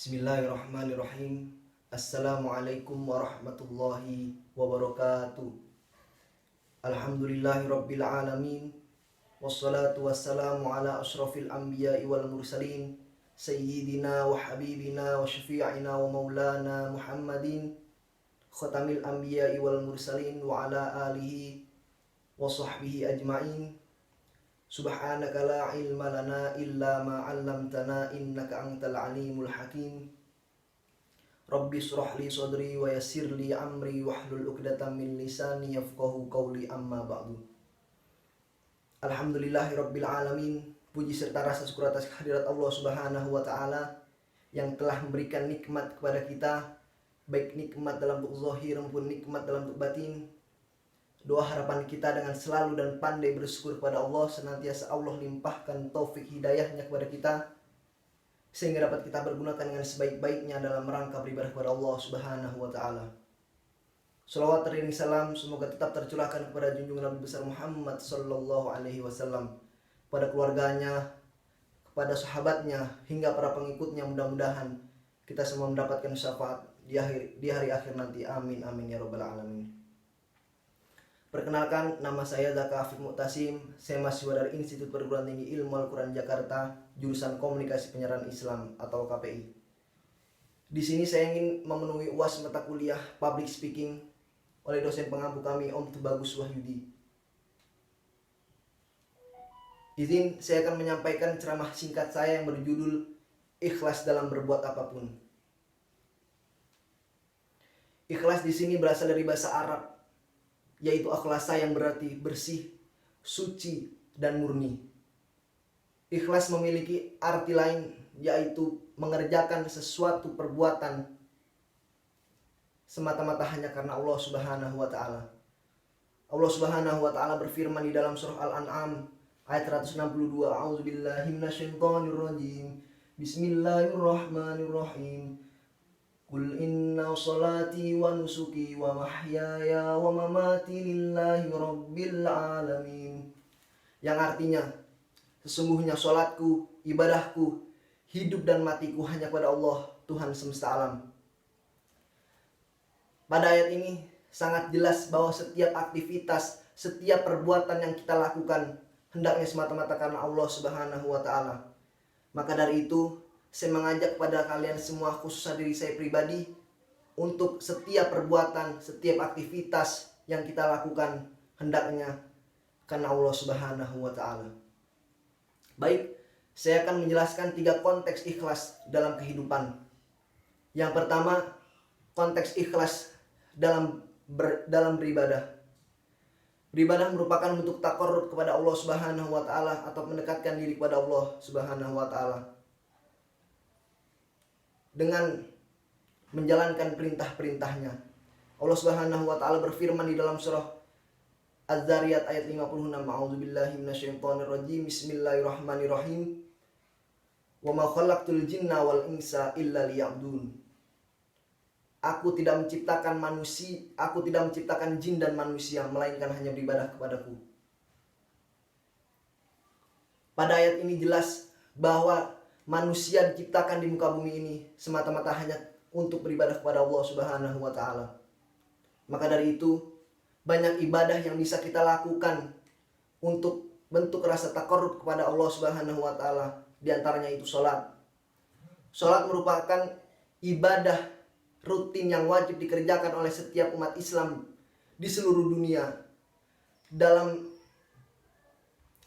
Bismillahirrahmanirrahim. Assalamualaikum warahmatullahi wabarakatuh. Alhamdulillahirabbil alamin. Wassalatu wassalamu ala asyrafil anbiya'i wal mursalin sayyidina wa habibina wa syafi'ina wa maulana Muhammadin khatamil anbiya'i wal mursalin wa ala alihi wa sahbihi ajma'in. Subhanaka la ilma lana illa ma 'allamtana innaka antal alimul hakim. Rabbi shrah li sadri wa yassir li amri wahlul 'uqdatam min lisani yafqahu qawli, amma ba'du. Alhamdulillahirabbil alamin. Puji serta rasa syukur atas kehadirat Allah Subhanahu wa taala yang telah memberikan nikmat kepada kita, baik nikmat dalam bentuk zahir maupun nikmat dalam bentuk batin. Doa harapan kita dengan selalu dan pandai bersyukur kepada Allah, senantiasa Allah limpahkan taufik hidayahnya kepada kita, sehingga dapat kita bergunakan dengan sebaik-baiknya dalam rangka beribadah kepada Allah Subhanahu wa ta'ala. Salawat teriring salam semoga tetap tercurahkan kepada junjungan Nabi besar Muhammad sallallahu alaihi wasallam, pada keluarganya, kepada sahabatnya, hingga para pengikutnya. Mudah-mudahan kita semua mendapatkan syafaat di hari akhir nanti. Amin amin ya rabbal alamin. Perkenalkan, nama saya Zaka Afif Mu'tasim. Saya mahasiswa dari Institut Perguruan Tinggi Ilmu Al-Quran Jakarta, jurusan Komunikasi Penyiaran Islam atau KPI. Di sini saya ingin memenuhi UAS mata kuliah Public Speaking oleh dosen pengampu kami, Om Tubagus Wahyudi. Izin saya akan menyampaikan ceramah singkat saya yang berjudul Ikhlas dalam berbuat apapun. Ikhlas di sini berasal dari bahasa Arab, yaitu akhlasa, yang berarti bersih, suci, dan murni. Ikhlas memiliki arti lain, yaitu mengerjakan sesuatu perbuatan semata-mata hanya karena Allah Subhanahu wa ta'ala. Allah Subhanahu wa ta'ala berfirman di dalam surah Al-An'am ayat 162, A'udzubillahi minasyaitonirrajim. Bismillahirrahmanirrahim. Qul inna salati wa nusuki wa mahyaya wa mamati lillahi rabbil alamin. Yang artinya, sesungguhnya salatku, ibadahku, hidup dan matiku hanya pada Allah, Tuhan semesta alam. Pada ayat ini sangat jelas bahwa setiap aktivitas, setiap perbuatan yang kita lakukan hendaknya semata-mata karena Allah Subhanahu wa ta'ala. Maka dari itu, saya mengajak kepada kalian semua, khususnya diri saya pribadi, untuk setiap perbuatan, setiap aktivitas yang kita lakukan hendaknya karena Allah Subhanahu wa ta'ala. Baik, saya akan menjelaskan 3 konteks ikhlas dalam kehidupan. Yang pertama, konteks ikhlas dalam beribadah. Beribadah merupakan bentuk taqarrub kepada Allah Subhanahu wa ta'ala atau mendekatkan diri kepada Allah Subhanahu wa ta'ala dengan menjalankan perintah-perintahnya. Allah Subhanahu wa ta'ala berfirman di dalam surah Az-Zariyat ayat 56, A'udzubillahi minasyaitonirrajim. Bismillahirrahmanirrahim. Wa ma khalaqtul jinna wal insa illa liya'budun. Aku tidak menciptakan jin dan manusia melainkan hanya beribadah kepadaku. Pada ayat ini jelas bahwa manusia diciptakan di muka bumi ini semata-mata hanya untuk beribadah kepada Allah Subhanahu wa ta'ala. Maka dari itu, banyak ibadah yang bisa kita lakukan untuk bentuk rasa taqarrub kepada Allah Subhanahu wa ta'ala. Di antaranya itu sholat. Sholat merupakan ibadah rutin yang wajib dikerjakan oleh setiap umat Islam di seluruh dunia dalam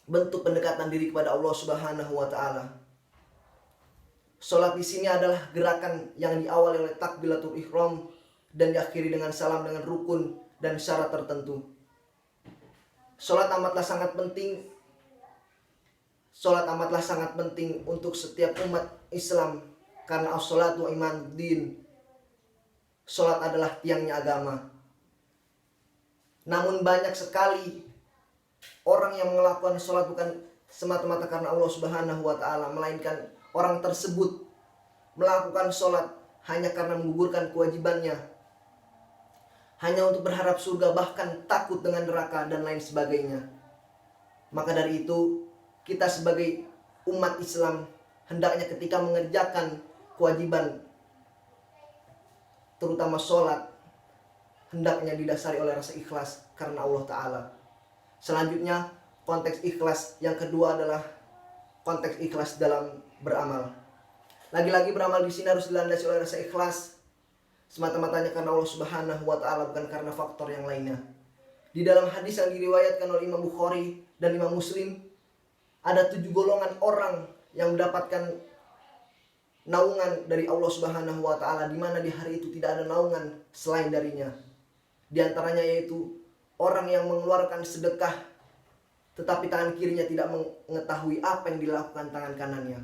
bentuk pendekatan diri kepada Allah Subhanahu wa ta'ala. Sholat di sini adalah gerakan yang diawali oleh takbiratul ihram dan diakhiri dengan salam dengan rukun dan syarat tertentu. Sholat amatlah sangat penting untuk setiap umat Islam, karena as-sholatu imaduddin. Sholat adalah tiangnya agama. Namun banyak sekali orang yang melakukan sholat bukan semata-mata karena Allah Subhanahu wa ta'ala, melainkan orang tersebut melakukan sholat hanya karena menggugurkan kewajibannya, hanya untuk berharap surga, bahkan takut dengan neraka dan lain sebagainya. Maka dari itu, kita sebagai umat Islam hendaknya ketika mengerjakan kewajiban terutama sholat hendaknya didasari oleh rasa ikhlas karena Allah Ta'ala. Selanjutnya konteks ikhlas yang kedua adalah konteks ikhlas dalam beramal. Lagi-lagi beramal di sini harus dilandasi oleh rasa ikhlas semata-matanya karena Allah Subhanahu wa Ta'ala, bukan karena faktor yang lainnya. Di dalam hadis yang diriwayatkan oleh Imam Bukhari dan Imam Muslim, ada 7 golongan orang yang mendapatkan naungan dari Allah Subhanahu wa Ta'ala, di mana di hari itu tidak ada naungan selain darinya. Di antaranya yaitu orang yang mengeluarkan sedekah tetapi tangan kirinya tidak mengetahui apa yang dilakukan tangan kanannya.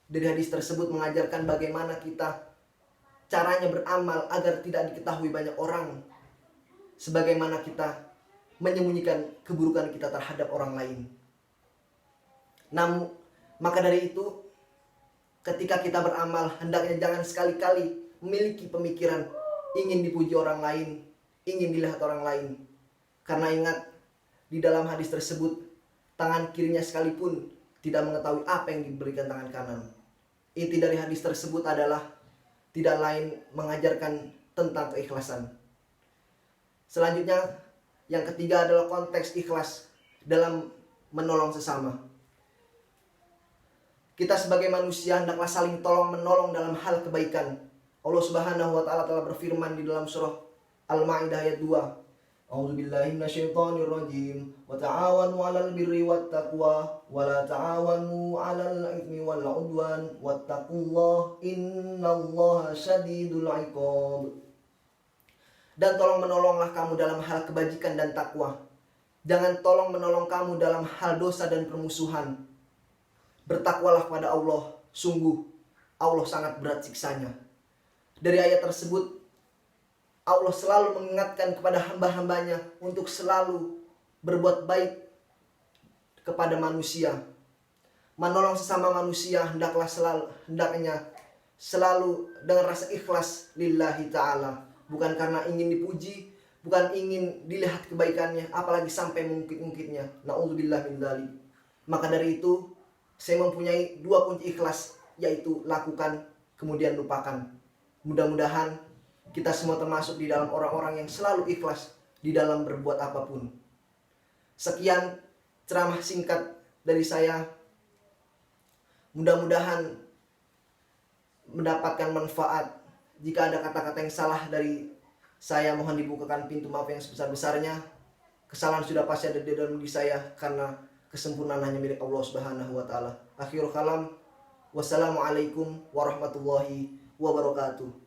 Dari hadis tersebut mengajarkan bagaimana kita caranya beramal agar tidak diketahui banyak orang, sebagaimana kita menyembunyikan keburukan kita terhadap orang lain. Namun maka dari itu, ketika kita beramal, hendaknya jangan sekali-kali memiliki pemikiran ingin dipuji orang lain, ingin dilihat orang lain. Karena ingat, di dalam hadis tersebut, tangan kirinya sekalipun tidak mengetahui apa yang diberikan tangan kanan. Inti dari hadis tersebut adalah tidak lain mengajarkan tentang keikhlasan. Selanjutnya, yang ketiga adalah konteks ikhlas dalam menolong sesama. Kita sebagai manusia hendaklah saling tolong menolong dalam hal kebaikan. Allah Subhanahu wa Ta'ala telah berfirman di dalam surah Al-Maidah ayat 2. A'udzubillahi minasyaitonirrajim. Wa ta'awanu 'alal birri wat taqwa wa la ta'awanu 'alal itsmi wal 'udwan wattaqullaha innallaha syadidul 'iqab. Dan tolong menolonglah kamu dalam hal kebajikan dan takwa. Jangan tolong menolong kamu dalam hal dosa dan permusuhan. Bertakwalah pada Allah, sungguh Allah sangat berat siksanya. Dari ayat tersebut, Allah selalu mengingatkan kepada hamba-hambanya untuk selalu berbuat baik kepada manusia. Menolong sesama manusia hendaknya selalu dengan rasa ikhlas lillahi ta'ala. Bukan karena ingin dipuji, bukan ingin dilihat kebaikannya, apalagi sampai mengungkit-ungkitnya. Na'udzubillah min dzalik. Maka dari itu, saya mempunyai 2 kunci ikhlas, yaitu lakukan kemudian lupakan. Mudah-mudahan kita semua termasuk di dalam orang-orang yang selalu ikhlas di dalam berbuat apapun. Sekian ceramah singkat dari saya. Mudah-mudahan mendapatkan manfaat. Jika ada kata-kata yang salah dari saya, mohon dibukakan pintu maaf yang sebesar-besarnya. Kesalahan sudah pasti ada di dalam diri saya, karena kesempurnaan hanya milik Allah Subhanahu wa Ta'ala. Akhirul kalam, wassalamualaikum warahmatullahi wabarakatuh.